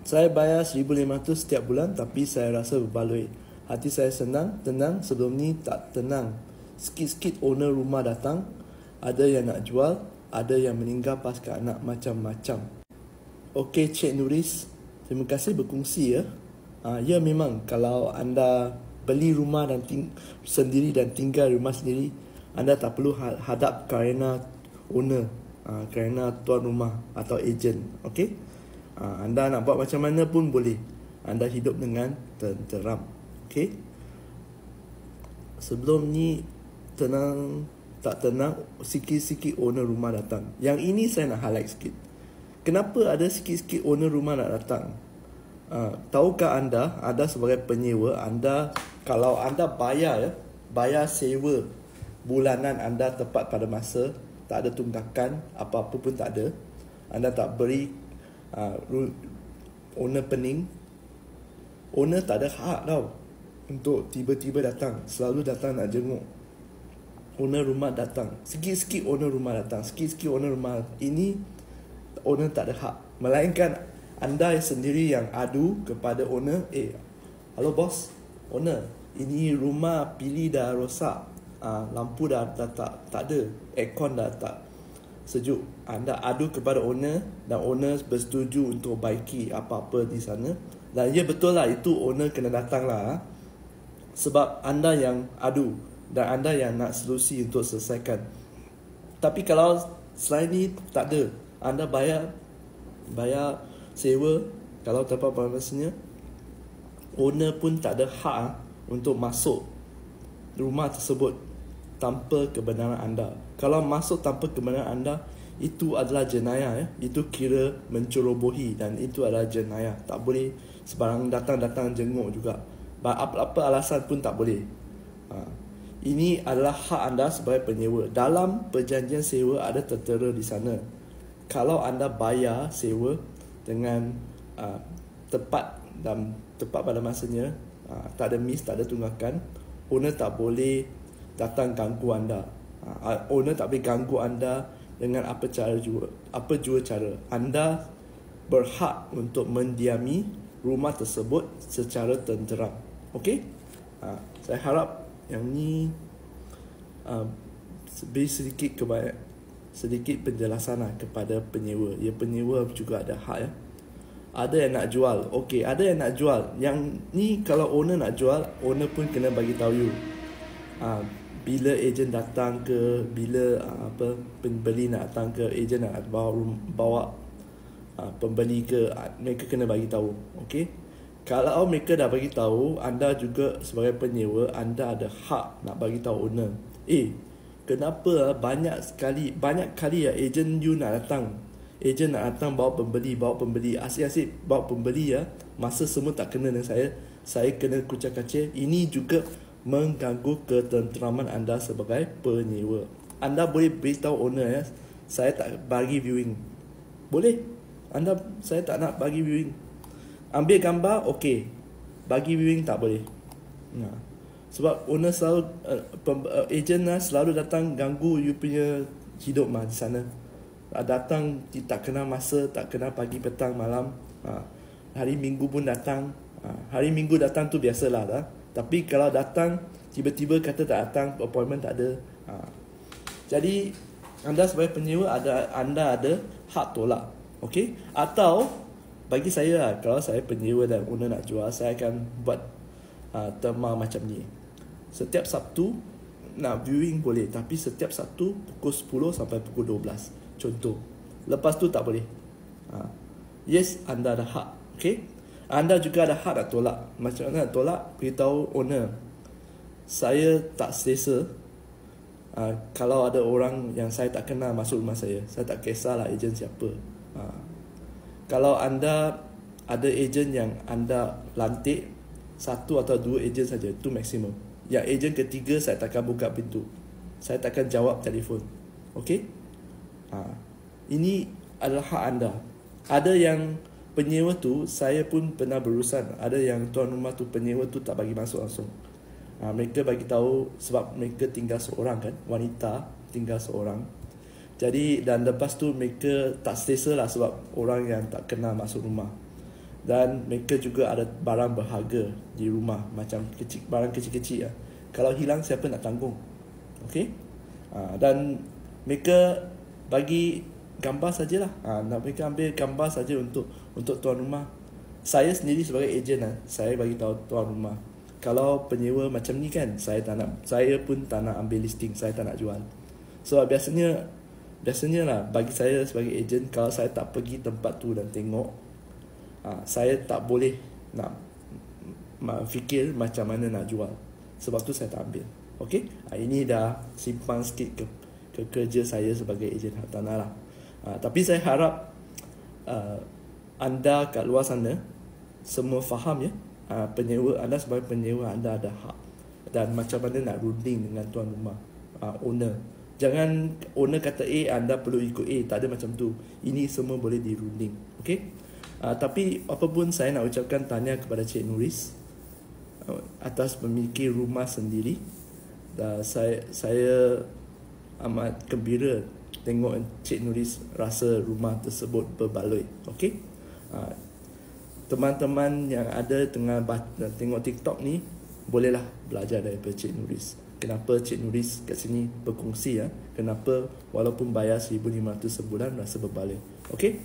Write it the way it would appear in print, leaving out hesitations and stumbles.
Saya bayar 1,500 setiap bulan tapi saya rasa berbaloi. Hati saya senang, tenang, sebelum ni tak tenang. Sikit-sikit owner rumah datang, ada yang nak jual, ada yang meninggal pasca anak, macam-macam. Okey Cik Nuris, terima kasih berkongsi ya. Ya memang kalau anda beli rumah dan sendiri dan tinggal rumah sendiri, anda tak perlu hadap kerana owner, kerana tuan rumah atau ejen. Okey? Anda nak buat macam mana pun boleh. Anda hidup dengan tenteram. Okey? Sebelum ni tenang tak tenang, sikit-sikit owner rumah datang. Yang ini saya nak highlight sikit. Kenapa ada sikit-sikit owner rumah nak datang? Tahukah anda sebagai penyewa, kalau anda bayar sewa bulanan anda tepat pada masa, tak ada tunggakan, apa-apa pun tak ada, anda tak beri owner pening, owner tak ada hak tau untuk tiba-tiba datang, selalu datang nak jenguk. Owner rumah datang, sikit-sikit owner rumah datang, sikit-sikit owner rumah ini, owner tak ada hak. Melainkan anda sendiri yang adu kepada owner, halo bos, owner, ini rumah pilih dah rosak, lampu dah tak ada, aircon dah tak sejuk. Anda adu kepada owner dan owner bersetuju untuk baiki apa-apa di sana. Dan ya betul lah, itu owner kena datang lah. Sebab anda yang adu dan anda yang nak solusi untuk selesaikan. Tapi kalau selain ni tak ada, anda bayar sewa, kalau tepat pada masanya, owner pun tak ada hak untuk masuk rumah tersebut tanpa kebenaran anda. Kalau masuk tanpa kebenaran anda, itu adalah jenayah ya. Itu kira mencerobohi dan itu adalah jenayah. Tak boleh sebarang datang jenguk juga. Apa-apa alasan pun tak boleh. Ini adalah hak anda sebagai penyewa. Dalam perjanjian sewa ada tertera di sana. Kalau anda bayar sewa dengan tepat pada masanya, tak ada miss, tak ada tunggakan, owner tak boleh datang ganggu anda. Owner tak boleh ganggu anda dengan apa jua cara. Anda berhak untuk mendiami rumah tersebut secara tenteram. Okey? Saya harap yang ni beri sedikit penjelasan kepada penyewa. Ya, penyewa juga ada hak ya. Ada yang nak jual. Okey, ada yang nak jual. Yang ni kalau owner nak jual, owner pun kena bagi tahu you. Bila ejen datang ke, bila pembeli nak datang ke, ejen nak bawa pembeli ke, mereka kena bagi tahu. Okey? Kalau mereka dah bagi tahu, anda juga sebagai penyewa, anda ada hak nak bagi tahu owner. Kenapa banyak kali ejen you nak datang. Ejen nak datang bawa pembeli, asyik-asyik bawa pembeli ya. Masa semua tak kena dengan saya kena kucak-kacir. Ini juga mengganggu ketenteraman anda sebagai penyewa. Anda boleh beritahu owner ya, saya tak bagi viewing. Boleh. Saya tak nak bagi viewing. Ambil gambar, okey. Bagi viewing tak boleh. Sebab owner selalu ejen selalu datang ganggu you punya hidup di sana. Datang tak kena masa, tak kena pagi, petang, malam. Hari Minggu pun datang. Hari Minggu datang tu biasalah dah. Tapi kalau datang tiba-tiba kata tak datang, appointment tak ada. Jadi anda sebagai penyewa anda ada hak tolak. Okey? Atau bagi saya kalau saya penyewa dan owner nak jual, saya akan buat tema macam ni. Setiap Sabtu nak viewing boleh, tapi setiap Sabtu pukul 10 sampai pukul 12. Contoh. Lepas tu tak boleh. Yes, anda ada hak. Okay? Anda juga ada hak nak tolak. Macam mana nak tolak? Beritahu owner, saya tak selesa kalau ada orang yang saya tak kenal masuk rumah saya. Saya tak kisahlah ejen siapa. Kalau anda ada ejen yang anda lantik, 1 atau 2 ejen saja, itu maksimum. Yang ejen ketiga, saya takkan buka pintu. Saya takkan jawab telefon. Okey? Ini adalah hak anda. Ada yang penyewa tu, saya pun pernah berurusan. Ada yang tuan rumah tu, penyewa tu tak bagi masuk langsung. Mereka bagi tahu sebab mereka tinggal seorang kan, wanita tinggal seorang. Jadi dan lepas tu mereka tak selesa lah sebab orang yang tak kenal masuk rumah. Dan mereka juga ada barang berharga di rumah, macam barang kecil-kecil. Kalau hilang, siapa nak tanggung? Okey. Dan mereka bagi gambar sajalah. Mereka ambil gambar saja untuk tuan rumah. Saya sendiri sebagai ejen, saya bagi tahu tuan rumah, kalau penyewa macam ni kan, saya pun tak nak ambil listing, saya tak nak jual. So biasanya lah, bagi saya sebagai ejen, kalau saya tak pergi tempat tu dan tengok, saya tak boleh nak fikir macam mana nak jual. Sebab tu saya tak ambil. Okey, ini dah simpang sikit ke kerja saya sebagai ejen hartanah lah. Tapi saya harap anda kat luar sana semua faham, ya. Penyewa, anda sebagai penyewa, anda ada hak. Dan macam mana nak runding dengan tuan rumah, owner. Jangan owner kata A, anda perlu ikut A. Tak ada macam tu. Ini semua boleh dirunding. Okey. Tapi apa pun, saya nak ucapkan tahniah kepada Cik Nuris atas memiliki rumah sendiri. Dan saya amat gembira tengok Cik Nuris rasa rumah tersebut berbaloi. Okey. Teman-teman yang ada tengah tengok TikTok ni, bolehlah belajar daripada Cik Nuris. Kenapa Cik Nuris kat sini berkongsi, kenapa walaupun bayar 1,500 sebulan rasa berbaloi. Okey.